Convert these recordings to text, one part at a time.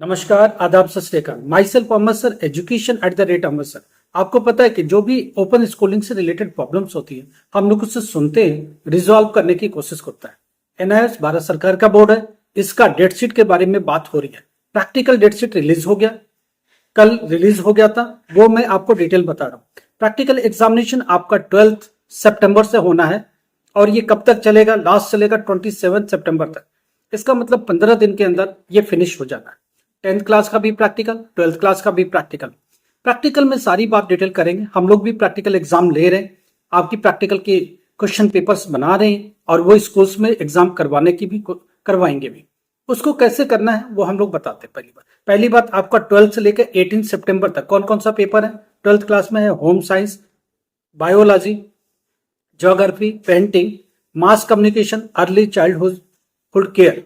नमस्कार, आदाब, सत श्री अकाल। Myself Ahmad sir, education at the rate Ahmad sir. आपको पता है कि जो भी ओपन स्कूलिंग से रिलेटेड प्रॉब्लम्स होती है, हम लोग उससे सुनते हैं, रिजॉल्व करने की कोशिश करता है। एनआईएस भारत सरकार का बोर्ड है, इसका डेट शीट के बारे में बात हो रही है। प्रैक्टिकल डेट शीट रिलीज हो गया, कल रिलीज हो गया था, वो मैं आपको डिटेल बता रहा हूँ। प्रैक्टिकल एग्जामिनेशन आपका 12 सितंबर से होना है और ये कब तक चलेगा? लास्ट चलेगा 27 सितंबर तक। इसका मतलब 15 दिन के अंदर ये फिनिश हो जाना है। 10th क्लास का भी प्रैक्टिकल, 12th क्लास का भी प्रैक्टिकल। प्रैक्टिकल में सारी बात डिटेल करेंगे। हम लोग भी प्रैक्टिकल एग्जाम ले रहे हैं, आपकी प्रैक्टिकल के क्वेश्चन पेपर्स बना रहे हैं और वो स्कूल्स में एग्जाम करवाने की भी करवाएंगे भी। उसको कैसे करना है वो हम लोग बताते हैं। पहली बात आपका 12 से लेकर 18 सितंबर तक कौन कौन सा पेपर है? 12th क्लास में है home science, biology, geography, painting, mass communication, early childhood care.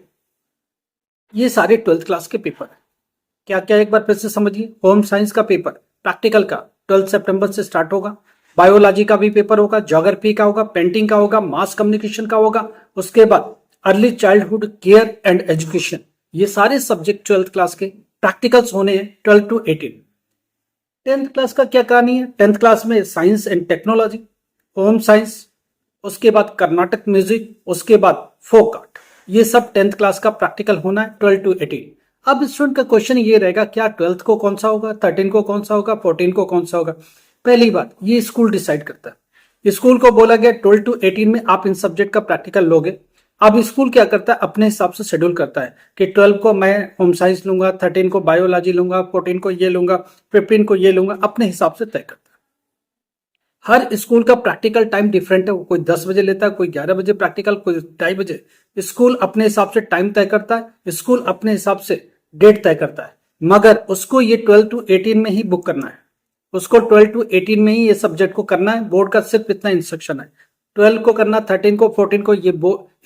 ये सारे 12th क्लास के पेपर है। क्या क्या एक बार फिर से समझिए। होम साइंस का पेपर प्रैक्टिकल का 12 सितंबर से स्टार्ट होगा। बायोलॉजी का भी पेपर होगा, ज्योग्राफी का होगा, पेंटिंग का होगा, मास कम्युनिकेशन का होगा। उसके बाद early childhood care and education. ये सारे सब्जेक्ट 12th क्लास के प्रैक्टिकल्स होने हैं 12 to 18। 10th क्लास का क्या कहानी है? 10th क्लास में science and technology, home science, उसके बाद कर्नाटक म्यूजिक, उसके बाद फोक आर्ट। ये सब 10th क्लास का प्रैक्टिकल होना है 12 to 18। अब स्टूडेंट का क्वेश्चन ये रहेगा, क्या 12th को कौन सा होगा, 13 को कौन सा होगा, 14 को कौन सा होगा? पहली बात, ये स्कूल डिसाइड करता है। स्कूल को बोला गया 12 to 18 में आप इन सब्जेक्ट का प्रैक्टिकल लोगे। अब स्कूल क्या करता है? अपने हिसाब से शेड्यूल करता है कि 12 को मैं होम साइंस लूंगा, 13 को बायोलॉजी लूंगा, 14 को ये लूंगा, 15 को ये लूंगा, अपने हिसाब से तय करता है। हर स्कूल का प्रैक्टिकल टाइम डिफरेंट है। कोई 10 बजे लेता है, कोई 11 बजे प्रैक्टिकल, कोई 2:30 बजे। स्कूल अपने हिसाब से टाइम तय करता है, स्कूल अपने हिसाब से डेट तय करता है। मगर उसको ये 12 to 18 में ही बुक करना है, उसको 12 to 18 में ही ये सब्जेक्ट को करना है। बोर्ड का सिर्फ इतना इंस्ट्रक्शन है। 12 को करना, 13 को, 14 को, ये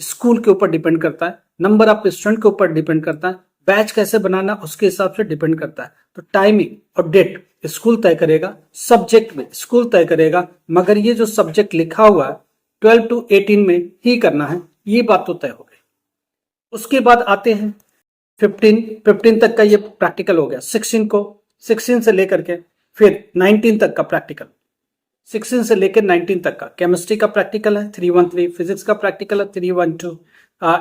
स्कूल के ऊपर डिपेंड करता है, नंबर ऑफ स्टूडेंट के ऊपर डिपेंड करता है, बैच कैसे बनाना उसके हिसाब से डिपेंड करता है। तो टाइमिंग और डेट स्कूल तय करेगा, सब्जेक्ट में स्कूल तय करेगा, मगर ये जो सब्जेक्ट लिखा हुआ है 12 to 18 में ही करना है, ये बात तो तय हो गई। उसके बाद आते हैं 15 तक का ये प्रैक्टिकल हो गया। 16 से लेकर के फिर 19 तक का प्रैक्टिकल, 16 से लेकर 19 तक का केमिस्ट्री का प्रैक्टिकल है 313, फिजिक्स का प्रैक्टिकल है 312,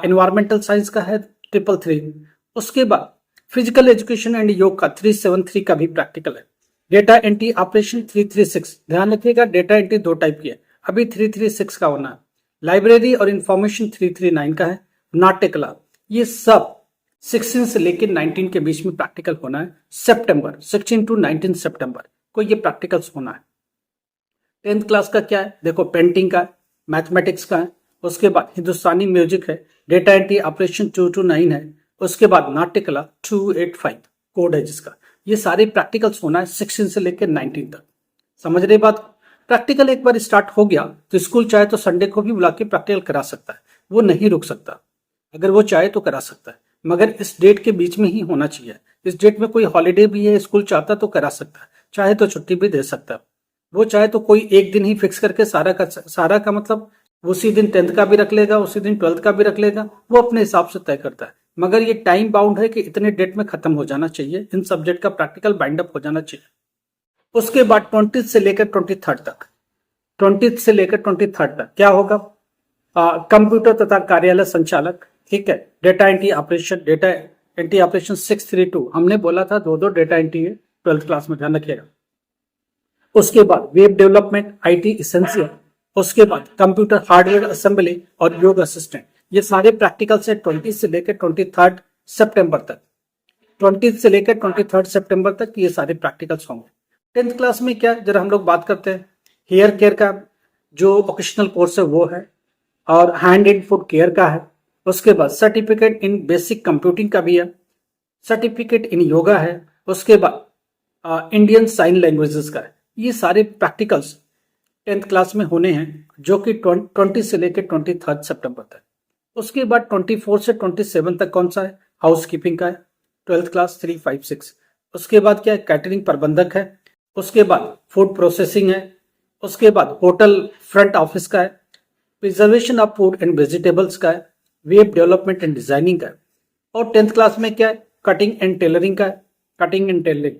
एनवायरमेंटल साइंस का है 333। उसके बाद फिजिकल एजुकेशन एंड योग का 373 का भी प्रैक्टिकल है। Data entry operation 336। ध्यान रखिएगा, डेटा एंट्री 2 टाइप की है, अभी 336 का होना है। लाइब्रेरी और इंफॉर्मेशन 339 का है। नाट्य कला, ये सब 16 से लेकर 19 के बीच में प्रैक्टिकल होना है। सितंबर 16 to 19 सितंबर को ये प्रैक्टिकल्स होना है। 10th क्लास का क्या है? देखो, पेंटिंग का है, मैथमेटिक्स का है, उसके बाद हिंदुस्तानी म्यूजिक है, डेटा एंट्री ऑपरेशन 2 to 9 है, उसके बाद नाट्य कला 285 कोड है जिसका। ये सारे प्रैक्टिकल्स होना है 16 से लेकर 19 तक। समझ रहे बात? प्रैक्टिकल एक बार स्टार्ट हो गया तो स्कूल चाहे तो संडे को भी बुला के प्रैक्टिकल करा सकता है, वो नहीं रुक सकता। अगर वो चाहे तो करा सकता है, मगर इस डेट के बीच में ही होना चाहिए। इस डेट में कोई हॉलीडे भी है, स्कूल चाहता तो करा सकता है, चाहे तो छुट्टी भी दे सकता है। वो चाहे तो कोई एक दिन ही फिक्स करके सारा का मतलब उसी दिन 10th का भी रख लेगा, उसी दिन 12th का भी रख लेगा, वो अपने हिसाब से तय करता है। मगर ये टाइम बाउंड है कि इतने डेट में खत्म हो जाना चाहिए, इन सब्जेक्ट का प्रैक्टिकल बाइंड अप हो जाना चाहिए। उसके बाद 20 से लेकर 23 तक, 20 से लेकर 23 तक क्या होगा? कंप्यूटर तथा कार्यालय संचालक, ठीक है। डेटा एंट्री ऑपरेशन 632, हमने बोला था 2 डेटा एंट्री है 12th क्लास में, ध्यान रखिएगा। उसके बाद वेब डेवलपमेंट, आईटी इसेंशियल, उसके बाद कंप्यूटर हार्डवेयर असेंबली और योग असिस्टेंट। ये सारे प्रैक्टिकल से 20 से लेकर 23 सितंबर तक, 20 से लेकर 23 सितंबर तक ये सारे प्रैक्टिकल्स होंगे। 10th क्लास में क्या, जरा हम लोग बात करते हैं। हेयर केयर का जो वोकेशनल कोर्स है वो है, और हैंड एंड फुट केयर का है। उसके बाद सर्टिफिकेट इन बेसिक कंप्यूटिंग का भी है, सर्टिफिकेट इन योगा है। उसके बाद इंडियन साइन लैंग्वेजेस का है। ये सारे प्रैक्टिकल्स 10th क्लास में होने हैं, जो कि 20 से लेकर 23 सितंबर तक। उसके बाद 24 से 27 तक कौन सा है? हाउस कीपिंग का है, 12th क्लास 356। उसके बाद क्या है? कैटरिंग प्रबंधक है। उसके बाद फूड प्रोसेसिंग है। उसके बाद होटल फ्रंट ऑफिस का है, preservation of food and vegetables का है, वेब डेवलपमेंट एंड डिजाइनिंग का है। और 10th क्लास में क्या है? कटिंग एंड टेलरिंग का है, कटिंग एंड टेलरिंग,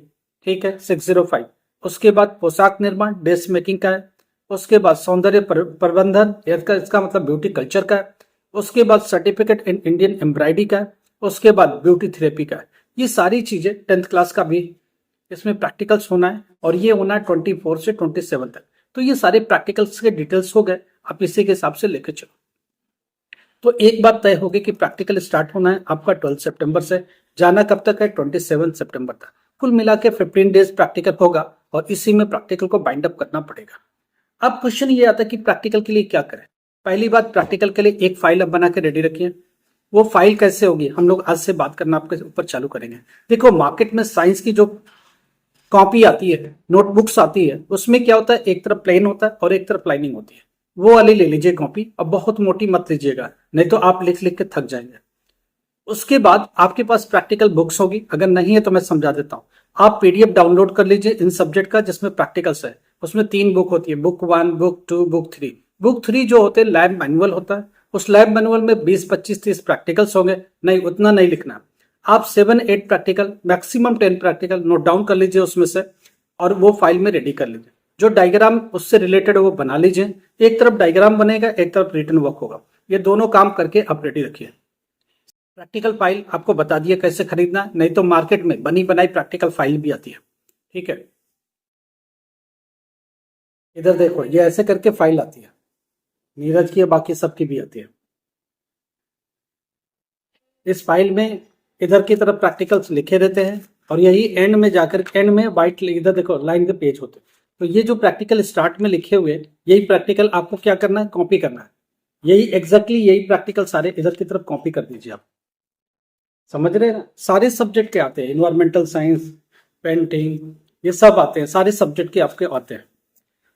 ठीक है 605। उसके बाद पोशाक निर्माण ड्रेस मेकिंग का है। उसके बाद सौंदर्य प्रबंधन, इसका मतलब ब्यूटी कल्चर का है। उसके बाद सर्टिफिकेट इन इंडियन एम्ब्रॉयडरी का है। उसके बाद ब्यूटी थेरेपी का है। ये सारी चीजें 10th क्लास का भी इसमें प्रैक्टिकल्स होना है, और ये होना है 24 से 27 तक। तो ये सारे प्रैक्टिकल्स के डिटेल्स हो गए, आप इसी के हिसाब से लेके चलो। तो एक बात तय होगी कि प्रैक्टिकल स्टार्ट होना है आपका 12 सितंबर से, जाना कब तक है 27 सितंबर तक। कुल मिला के 15 डेज प्रैक्टिकल होगा, और इसी में प्रैक्टिकल को बाइंड अप करना पड़ेगा। अब क्वेश्चन ये आता है कि प्रैक्टिकल के लिए क्या करें। पहली बात, प्रैक्टिकल के लिए एक फाइल अब बना के रेडी रखिए। वो फाइल कैसे होगी, हम लोग आज से बात करना आपके ऊपर चालू करेंगे। देखो, मार्केट में साइंस की जो कॉपी आती है, नोटबुक्स आती है, उसमें क्या होता है, एक तरफ प्लेन होता है और एक तरफ लाइनिंग होती है। वो वाली ले लीजिए कॉपी, अब बहुत मोटी मत लीजिएगा, नहीं तो आप लिख लिख के थक जाएंगे। उसके बाद आपके पास प्रैक्टिकल बुक्स होगी, अगर नहीं है तो मैं समझा देता हूँ। आप पीडीएफ डाउनलोड कर लीजिए इन सब्जेक्ट का जिसमें प्रैक्टिकल्स है। उसमें 3 बुक होती है, बुक 1, बुक 2, बुक 3। बुक 3 जो होते हैं लैब मैनुअल होता है, उस लैब मैनुअल में 20, 25, 30 प्रैक्टिकल्स होंगे। नहीं, उतना नहीं लिखना। आप 7, 8 practical, maximum 10 practical note down कर लीजिए उसमें से, और वो फाइल में रेडी कर लीजिए। जो डायग्राम उससे रिलेटेड है वो बना लीजिए। एक तरफ डायग्राम बनेगा, एक तरफ रिटन वर्क होगा। ये दोनों काम करके आप रेडी रखिए। प्रैक्टिकल फाइल आपको बता दिया कैसे खरीदना, नहीं तो मार्केट में बनी बनाई प्रैक्टिकल फाइल भी आती है, ठीक है। इधर देखो, ये ऐसे करके फाइल आती है, नीरज की, बाकी सबकी भी आती है। इस फाइल में इधर की तरफ प्रैक्टिकल्स लिखे रहते हैं, और यही एंड में जाकर, एंड में वाइट, इधर देखो लाइन के पेज होते हैं। तो ये जो प्रैक्टिकल स्टार्ट में लिखे हुए, यही प्रैक्टिकल आपको क्या करना है, कॉपी करना है। यही एग्जैक्टली यही प्रैक्टिकल सारे इधर की तरफ कॉपी कर दीजिए आप। समझ रहे हैं ना, सारे सब्जेक्ट के आते हैं, इन्वायरमेंटल साइंस, पेंटिंग, ये सब आते हैं, सारे सब्जेक्ट के आपके आते हैं।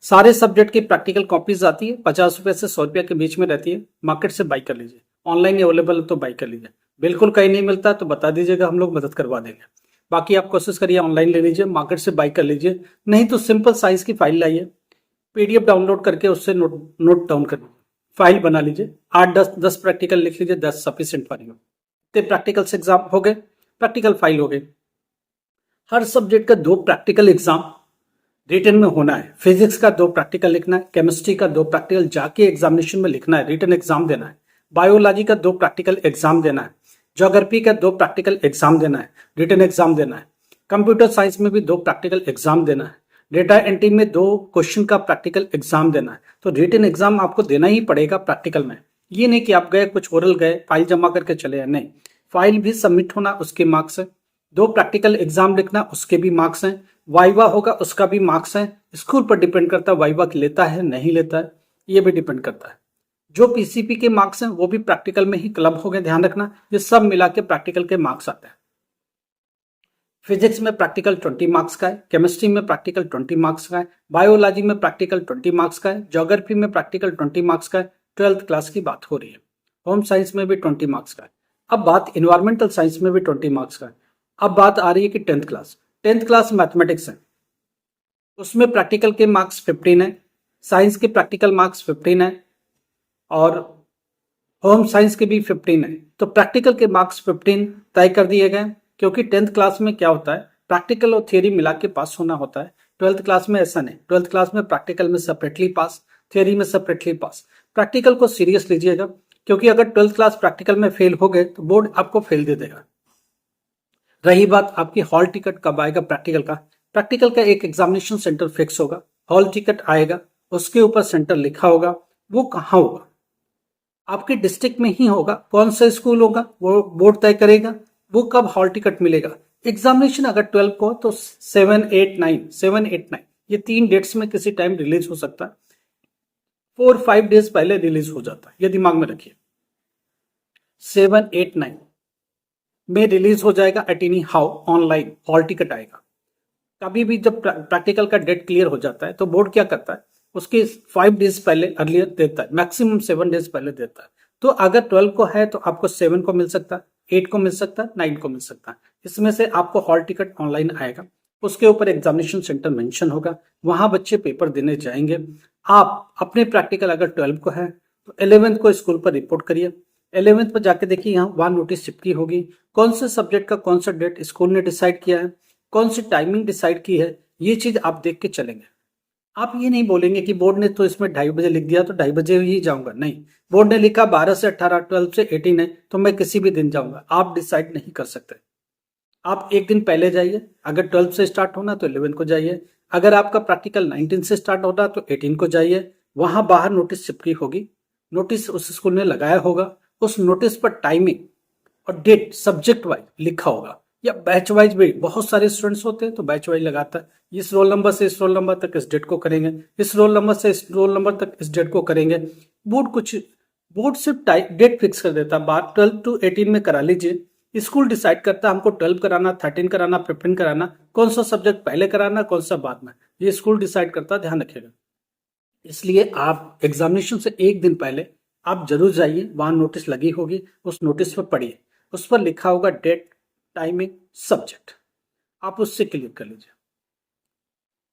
सारे सब्जेक्ट की प्रैक्टिकल कॉपीज आती है, 50 रुपए से 100 रुपया के बीच में रहती है। मार्केट से बाई कर लीजिए, ऑनलाइन अवेलेबल है तो बाई कर लीजिए। बिल्कुल कहीं नहीं मिलता तो बता दीजिएगा, हम लोग मदद करवा देंगे। बाकी आप कोशिश करिए ऑनलाइन ले लीजिए, मार्केट से बाई कर लीजिए। नहीं तो सिंपल साइज की फाइल लाइए, पीडीएफ डाउनलोड करके उससे नोट डाउन कर फाइल बना लीजिए। 8-10 प्रैक्टिकल लिख लीजिए, 10 sufficient for you. Practicals exam हो गए, प्रैक्टिकल फाइल हो गए। हर सब्जेक्ट का 2 प्रैक्टिकल एग्जाम रिटन में होना है। फिजिक्स का 2 प्रैक्टिकल लिखना है, केमिस्ट्री का 2 प्रैक्टिकल जाके एग्जामिनेशन में लिखना है, रिटन एग्जाम देना है। बायोलॉजी का 2 प्रैक्टिकल एग्जाम देना है। ज्योग्राफी का 2 प्रैक्टिकल एग्जाम देना है, रिटन एग्जाम देना है। कंप्यूटर साइंस में भी 2 प्रैक्टिकल एग्जाम देना है। डेटा एंट्री में 2 क्वेश्चन का प्रैक्टिकल एग्जाम देना है। तो रिटन एग्जाम आपको देना ही पड़ेगा प्रैक्टिकल में। ये नहीं कि आप गए कुछ ओरल गए फाइल जमा करके चले आए, नहीं, फाइल भी सबमिट होना, उसके मार्क्स है। 2 प्रैक्टिकल एग्जाम लिखना, उसके भी मार्क्स हैं। वाइवा होगा, उसका भी मार्क्स है। स्कूल पर डिपेंड करता है वाइवा लेता है नहीं लेता है, ये भी डिपेंड करता है। जो पीसीपी के मार्क्स हैं वो भी प्रैक्टिकल में ही क्लब हो गए, ध्यान रखना। ये सब मिला के प्रैक्टिकल के मार्क्स आते हैं। फिजिक्स में प्रैक्टिकल 20 मार्क्स का है, केमिस्ट्री में प्रैक्टिकल 20 मार्क्स का है, बायोलॉजी में प्रैक्टिकल 20 मार्क्स का है, ज्योग्राफी में प्रैक्टिकल 20 मार्क्स का है। 12th क्लास की बात हो रही है। होम साइंस में भी 20 मार्क्स का है। अब बात इन्वायरमेंटल साइंस में भी 20 मार्क्स का है। अब बात आ रही है कि 10th class. 10th class mathematics है, उसमें प्रैक्टिकल के मार्क्स 15 है, साइंस के प्रैक्टिकल मार्क्स 15 है, और होम साइंस के भी 15 है। तो प्रैक्टिकल के मार्क्स 15 तय कर दिए गए, क्योंकि 10th क्लास में क्या होता है, प्रैक्टिकल और थियरी मिला के पास होना होता है। 12th क्लास में ऐसा नहीं, 12th क्लास में प्रैक्टिकल में सेपरेटली पास, थियरी में सेपरेटली पास। प्रैक्टिकल को सीरियस लीजिएगा, क्योंकि अगर 12th क्लास प्रैक्टिकल में फेल हो गए तो बोर्ड आपको फेल दे देगा। रही बात आपकी हॉल टिकट कब आएगा प्रैक्टिकल का, प्रैक्टिकल का एक एग्जामिनेशन सेंटर फिक्स होगा, हॉल टिकट आएगा, उसके ऊपर सेंटर लिखा होगा। वो कहाँ होगा, आपके डिस्ट्रिक्ट में ही होगा। कौन सा स्कूल होगा वो बोर्ड तय करेगा। वो कब हॉल टिकट मिलेगा, एग्जामिनेशन अगर 12 को तो 7, 8, 9 ये 3 डेट्स में किसी टाइम रिलीज हो सकता है। 4-5 डेज पहले रिलीज हो जाता है, ये दिमाग में रखिए। 7, 8, 9 में रिलीज हो जाएगा at any how, online hall ticket आएगा। कभी भी जब प्रैक्टिकल का डेट क्लियर हो जाता है तो बोर्ड क्या करता है, उसके 5 डेज पहले अर्लियर देता है, मैक्सिमम 7 डेज पहले देता है। तो अगर 12 को है तो आपको 7 को मिल सकता है, 8 को मिल सकता है, 9 को मिल सकता है। इसमें से आपको हॉल टिकट ऑनलाइन आएगा, उसके ऊपर एग्जामिनेशन सेंटर मेंशन होगा, वहां बच्चे पेपर देने जाएंगे। आप अपने प्रैक्टिकल अगर 12 को है तो 11th को स्कूल पर रिपोर्ट करिए, 11th पर जाके देखिए यहाँ वहां नोटिस चिपकी होगी, कौन से सब्जेक्ट का कौन सा डेट स्कूल ने डिसाइड किया है, कौन सी टाइमिंग डिसाइड की है, ये चीज आप देख के चलेंगे। आप ये नहीं बोलेंगे कि बोर्ड ने तो इसमें 2:30 बजे लिख दिया तो 2:30 बजे ही जाऊंगा, नहीं। बोर्ड ने लिखा 12 से 18, 12 से 18 है तो मैं किसी भी दिन जाऊंगा, आप डिसाइड नहीं कर सकते। आप एक दिन पहले जाइए, अगर 12 से स्टार्ट होना तो 11 को जाइए, अगर आपका प्रैक्टिकल 19 से स्टार्ट होना तो 18 को जाइए। वहां बाहर नोटिस चिपकी होगी, नोटिस उस स्कूल ने लगाया होगा, उस नोटिस पर टाइमिंग और डेट सब्जेक्ट वाइज लिखा होगा, या बैच वाइज भी बहुत सारे स्टूडेंट्स होते हैं तो बैच वाइज लगाता है, इस रोल नंबर से इस रोल नंबर तक इस डेट को करेंगे, इस रोल नंबर से इस रोल नंबर तक इस डेट को करेंगे। बोर्ड सिर्फ डेट फिक्स कर देता है, 12 to 18 में करा लीजिए। स्कूल डिसाइड करता है हमको 12 कराना, 13 कराना, 15 कराना, कौन सा सब्जेक्ट पहले कराना, कौन सा बाद में, ये स्कूल डिसाइड करता है, ध्यान रखिएगा। इसलिए आप एग्जामिनेशन से एक दिन पहले आप जरूर जाइए, वहां नोटिस लगी होगी, उस नोटिस पर पढ़िए, उस पर लिखा होगा डेट, टाइमिंग, सब्जेक्ट, आप उससे क्लियर कर लीजिए।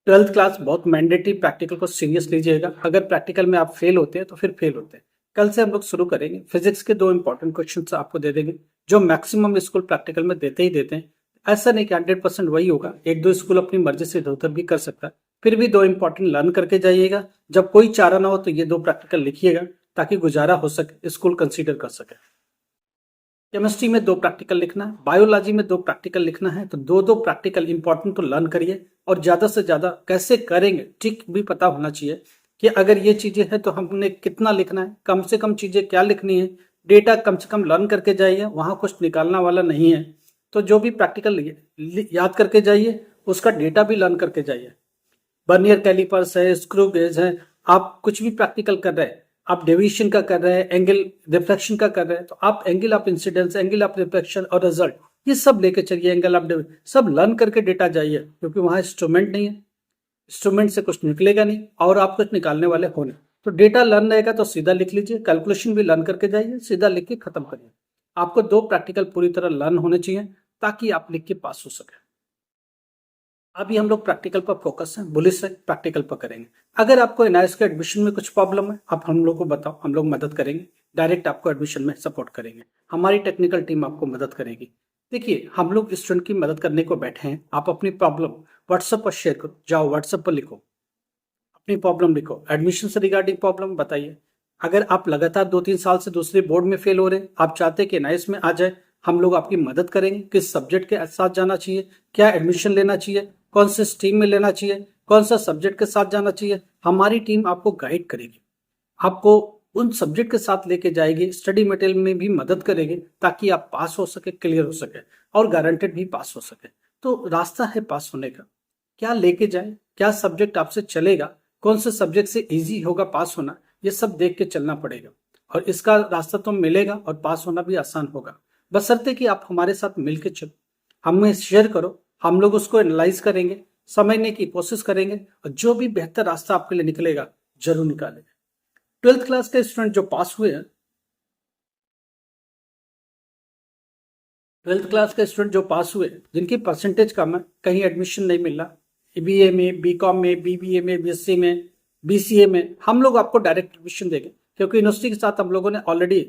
12th क्लास बहुत मैंडेटरी, प्रैक्टिकल को सीरियस लीजिएगा, अगर प्रैक्टिकल में आप फेल होते हैं तो फिर फेल होते हैं। कल से हम लोग शुरू करेंगे, फिजिक्स के 2 इंपॉर्टेंट क्वेश्चन आपको दे देंगे जो मैक्सिमम स्कूल प्रैक्टिकल में देते ही देते हैं। ऐसा नहीं कि 100% वही होगा, एक दो स्कूल अपनी मर्जी से इधर उधर भी कर सकता है, फिर भी 2 इंपॉर्टेंट लर्न करके जाइएगा। जब कोई चारा ना हो तो ये 2 प्रैक्टिकल लिखिएगा ताकि गुजारा हो सके, स्कूल कंसीडर कर सके। केमिस्ट्री में 2 प्रैक्टिकल लिखना है, बायोलॉजी में 2 प्रैक्टिकल लिखना है, तो 2 प्रैक्टिकल इंपॉर्टेंट तो लर्न करिए, और ज्यादा से ज्यादा कैसे करेंगे ठीक भी पता होना चाहिए कि अगर ये चीजें हैं तो हमने कितना लिखना है, कम से कम चीजें क्या लिखनी है, डेटा कम से कम लर्न करके जाइए, वहां कुछ निकालना वाला नहीं है। तो जो भी प्रैक्टिकल याद करके जाइए, उसका डेटा भी लर्न करके जाइए। बर्नियर कैलिपर्स है, स्क्रू गेज है, आप कुछ भी प्रैक्टिकल कर रहे हैं, आप डेविएशन का कर रहे हैं, एंगल रिफ्लेक्शन का कर रहे हैं, तो आप angle of incidence, angle of reflection और रिजल्ट ये सब लेके चलिए, एंगल ऑफ सब लर्न करके डेटा जाइए, क्योंकि वहां इंस्ट्रूमेंट नहीं है, इंस्ट्रूमेंट से कुछ निकलेगा नहीं और आप कुछ निकालने वाले हो नहीं। तो डेटा लर्न रहेगा तो सीधा लिख लीजिए, कैलकुलेशन भी लर्न करके जाइए, सीधा लिख के खत्म करिए। आपको 2 प्रैक्टिकल पूरी तरह लर्न होने चाहिए ताकि आप लिख के पास हो सके। अभी हम लोग प्रैक्टिकल पर फोकस है, बुलिस से प्रैक्टिकल पर करेंगे। अगर आपको एनआईएस के एडमिशन में कुछ प्रॉब्लम है, आप हम लोग को बताओ, हम लोग मदद करेंगे, डायरेक्ट आपको एडमिशन में सपोर्ट करेंगे, हमारी टेक्निकल टीम आपको मदद करेगी। देखिए हम लोग स्टूडेंट की मदद करने को बैठे हैं, आप अपनी प्रॉब्लम व्हाट्सएप पर शेयर करो, जाओ व्हाट्सएप पर लिखो, अपनी प्रॉब्लम लिखो, एडमिशन से रिगार्डिंग प्रॉब्लम बताइए। अगर आप लगातार 2-3 साल से दूसरे बोर्ड में फेल हो रहे हैं, आप चाहते हैं कि एनआईएस में आ जाए, हम लोग आपकी मदद करेंगे, किस सब्जेक्ट के साथ जाना चाहिए, क्या एडमिशन लेना चाहिए, कौन से स्ट्रीम में लेना चाहिए, कौन सा सब्जेक्ट के साथ जाना चाहिए, हमारी टीम आपको गाइड करेगी, आपको उन सब्जेक्ट के साथ लेके जाएगी, स्टडी मटेरियल में भी मदद करेगी ताकि आप पास हो सके, क्लियर हो सके और गारंटेड भी पास हो सके। तो रास्ता है पास होने का, क्या लेके जाए, क्या सब्जेक्ट आपसे चलेगा, कौन से सब्जेक्ट से इजी होगा पास होना, ये सब देख के चलना पड़ेगा, और इसका रास्ता तो मिलेगा और पास होना भी आसान होगा, बशर्ते कि आप हमारे साथ मिलकर चलो, हमें शेयर करो, हम लोग उसको एनालाइज करेंगे, समझने की कोशिश करेंगे, और जो भी बेहतर रास्ता आपके लिए निकलेगा जरूर निकालेंगे। 12th क्लास के स्टूडेंट जो पास हुए हैं, 12th क्लास के स्टूडेंट जो पास हुए, जिनकी परसेंटेज कम है, कहीं एडमिशन नहीं मिल रहा, बीए में, बीकॉम में, बीबीए में, बीएससी में, बीसीए में, हम लोग आपको डायरेक्ट एडमिशन देंगे, क्योंकि यूनिवर्सिटी के साथ हम लोगों ने ऑलरेडी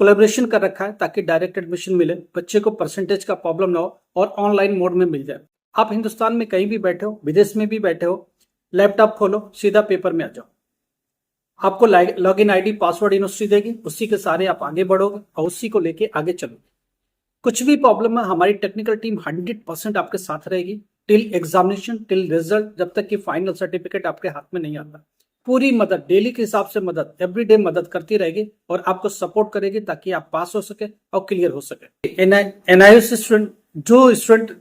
कोलेब्रेशन कर रखा है ताकि डायरेक्ट एडमिशन मिले, बच्चे को परसेंटेज का प्रॉब्लम ना हो और ऑनलाइन मोड में मिल जाए। आप हिंदुस्तान में कहीं भी बैठे हो, विदेश में भी बैठे हो, लैपटॉप खोलो, सीधा पेपर में आ जाओ, आपको लॉगिन आईडी पासवर्ड यूनिवर्सिटी देगी, उसी के सारे आप आगे बढ़ोगे और उसी को लेके आगे चलोगे। कुछ भी प्रॉब्लम है, हमारी टेक्निकल टीम 100% आपके साथ रहेगी, टिल एग्जामिनेशन, टिल रिजल्ट, जब तक कि फाइनल सर्टिफिकेट आपके हाथ में नहीं आता। पूरी मदद, डेली के हिसाब से मदद, एवरीडे मदद करती रहेगी और आपको सपोर्ट करेगी ताकि आप पास हो सके और क्लियर हो सके। एनआईएस स्टूडेंट, जो स्टूडेंट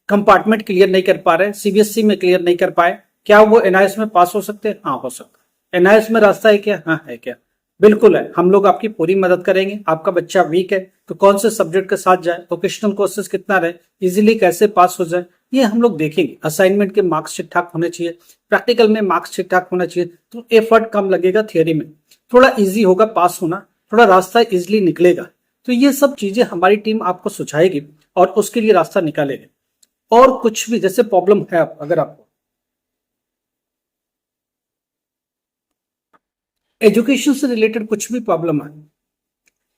कंपार्टमेंट क्लियर नहीं कर पा रहे, सीबीएसई में क्लियर नहीं कर पाए, क्या वो एनआईएस में पास हो सकते हैं? हाँ, हो सकता है। एनआईएस में रास्ता है क्या? हाँ है। क्या? बिल्कुल है। हम लोग आपकी पूरी मदद करेंगे। आपका बच्चा वीक है तो कौन से सब्जेक्ट के साथ जाए, वोकेशनल कोर्सेज कितना रहे, इजीली कैसे पास हो जाए, ये हम लोग देखेंगे। असाइनमेंट के मार्क्स ठीक ठाक होने चाहिए, प्रैक्टिकल में मार्क्स ठीक ठाक होना चाहिए, तो एफर्ट कम लगेगा, थियोरी में थोड़ा इजी होगा पास होना, थोड़ा रास्ता इजिली निकलेगा। तो ये सब चीजें हमारी टीम आपको सुझाएगी और उसके लिए रास्ता निकालेगी। और कुछ भी जैसे प्रॉब्लम है, अगर आपको एजुकेशन से रिलेटेड कुछ भी प्रॉब्लम है,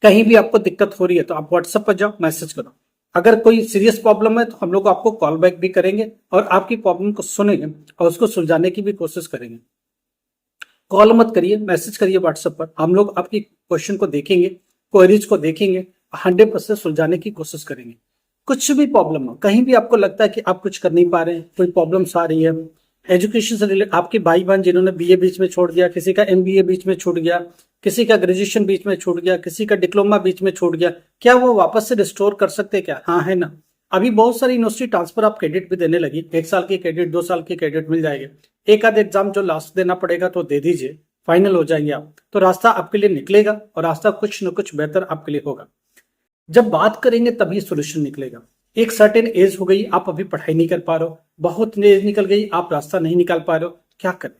कहीं भी आपको दिक्कत हो रही है तो आप व्हाट्सएप पर जाओ, मैसेज करो। अगर कोई सीरियस प्रॉब्लम है तो हम लोग आपको कॉल बैक भी करेंगे और आपकी प्रॉब्लम को सुनेंगे और उसको सुलझाने की भी कोशिश करेंगे। कॉल मत करिए, मैसेज करिए व्हाट्सएप पर, हम लोग आपकी क्वेश्चन को देखेंगे, क्वेरीज को देखेंगे, 100% सुलझाने की कोशिश करेंगे। कुछ भी प्रॉब्लम हो, कहीं भी आपको लगता है कि आप कुछ कर नहीं पा रहे हैं, कोई प्रॉब्लम्स आ रही है एजुकेशन से रिलेटेड, आपके भाई बहन जिन्होंने बीए बीच में छोड़ दिया, किसी का एमबीए बीच में छूट गया, किसी का ग्रेजुएशन बीच में छूट गया, किसी का डिप्लोमा बीच में छूट गया, क्या वो वापस से रिस्टोर कर सकते हैं क्या? हाँ है ना। अभी बहुत सारी यूनिवर्सिटी ट्रांसफर आप क्रेडिट भी देने लगी, 1 साल की क्रेडिट, 2 साल की क्रेडिट मिल जाएगी। एक आध एग्जाम जो लास्ट देना पड़ेगा तो दे दीजिए, फाइनल हो जाएंगे आप, तो रास्ता आपके लिए निकलेगा और रास्ता कुछ न कुछ बेहतर आपके लिए होगा। जब बात करेंगे तभी सोल्यूशन निकलेगा। एक सर्टेन एज हो गई, आप अभी पढ़ाई नहीं कर पा रहे हो, बहुत एज निकल गई, आप रास्ता नहीं निकाल पा रहे हो, क्या करें?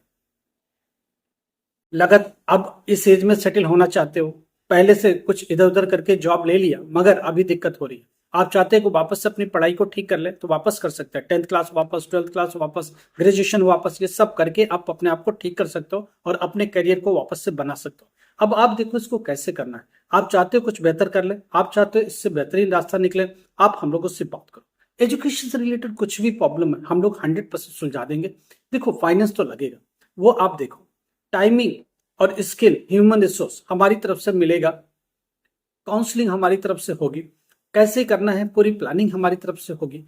लगत अब इस एज में सेटल होना चाहते हो, पहले से कुछ इधर उधर करके जॉब ले लिया, मगर अभी दिक्कत हो रही है, आप चाहते हैं कि वापस से अपनी पढ़ाई को ठीक कर ले, तो वापस कर सकते हैं। 10th क्लास वापस, 12th क्लास वापस, ग्रेजुएशन वापस, ये सब करके आप अपने आप को ठीक कर सकते हो और अपने करियर को वापस से बना सकते हो। अब आप देखो इसको कैसे करना है। आप चाहते हो कुछ बेहतर कर ले, आप चाहते हो इससे बेहतरीन रास्ता निकले, आप हम लोगों से बात करो। एजुकेशन से रिलेटेड कुछ भी प्रॉब्लम है, हम लोग 100% सुलझा देंगे। देखो फाइनेंस तो लगेगा, वो आप देखो, टाइमिंग और स्किल, ह्यूमन रिसोर्स हमारी तरफ से मिलेगा, काउंसलिंग हमारी तरफ से होगी, कैसे करना है पूरी प्लानिंग हमारी तरफ से होगी,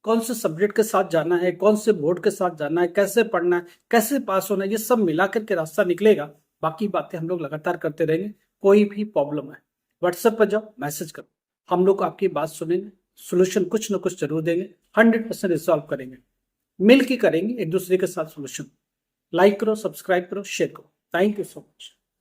कौन से सब्जेक्ट के साथ जाना है, कौन से बोर्ड के साथ जाना है, कैसे पढ़ना है, कैसे पास होना है, ये सब मिलाकर के रास्ता निकलेगा। बाकी बातें हम लोग लगातार करते रहेंगे। कोई भी प्रॉब्लम है व्हाट्सएप पर जाओ, मैसेज करो, हम लोग आपकी बात सुनेंगे, सोल्यूशन कुछ ना कुछ जरूर देंगे, 100% रिजॉल्व करेंगे, मिल के करेंगे एक दूसरे के साथ सोल्यूशन। लाइक करो, सब्सक्राइब करो, शेयर करो। Thank you so much.